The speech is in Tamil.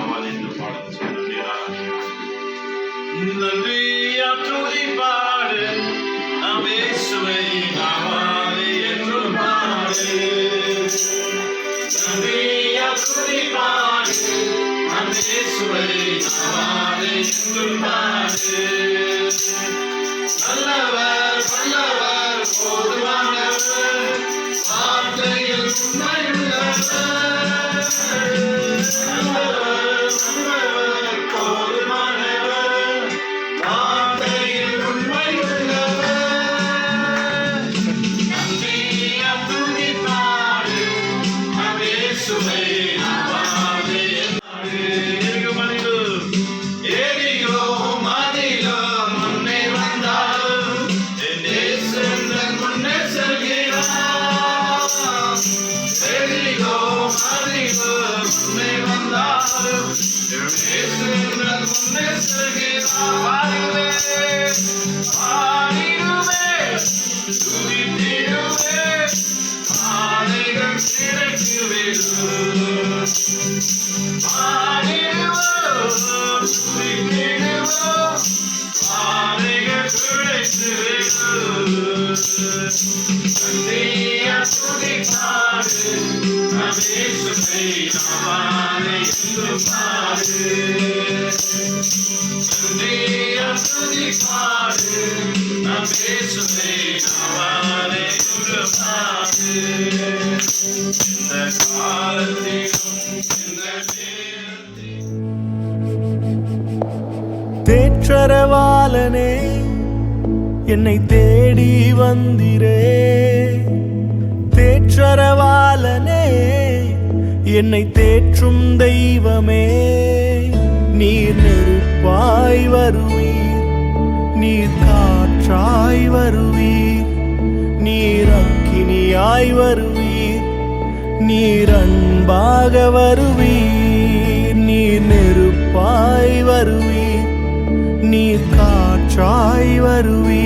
ஆவான் என்று பாடல் சொல்லுகிறார். நன்றியா துதிப்பாடு நாம் இயேசுவை ஆவானே என்று பாடு. நன்றியா துதிப்பாடு நாம் இயேசுவை ஆவானே என்று பாடு. நல்லவர் வல்லவர் போதுமானவர் வார்த்தையில் உண்மையுள்ளவர். நல்லவர் வல்லவர் போதுமானவர் வார்த்தையில் உண்மையுள்ளவர். நன்றியா துதிப்பாடு நாம் இயேசுவை ஆவானே என்று. எரிகோ மதிலோ முன்னே வந்தாலும் என் இயேசு முன்னே செல்கிறார். எரிகோ மதிலோ முன்னே வந்தாலும் என் இயேசு முன்னே செல்கிறார். பாடிடுவே துதித்திடுவே பாதைகள் கிடைத்துவிடும். பாடிடுவோம் துதித்திடுவோம் பாதைகள் கிடைத்துவிடும். நன்றியா துதிப்பாடு நாம் இயேசுவை ஆவானே என்று பாடு. நன்றியா துதிப்பாடு நாம் இயேசுவை ஆவானே என்று பாடு. இந்த காலத்திலும் இந்த நேரத்திலும் தேற்றரவாளனே என்னை தேடி வந்திரே. தேற்றரவாளனே என்னை தேற்றும் தெய்வமே. நீர் நெருப்பாய் வருவீர், நீர் காற்றாய் வருவீர், நீர் அக்கினியாய் வருவீர், நீர் அன்பாக வருவீர். நீர் நெருப்பாய் வருவீர், நீர் காற்றாய் வருவீர்,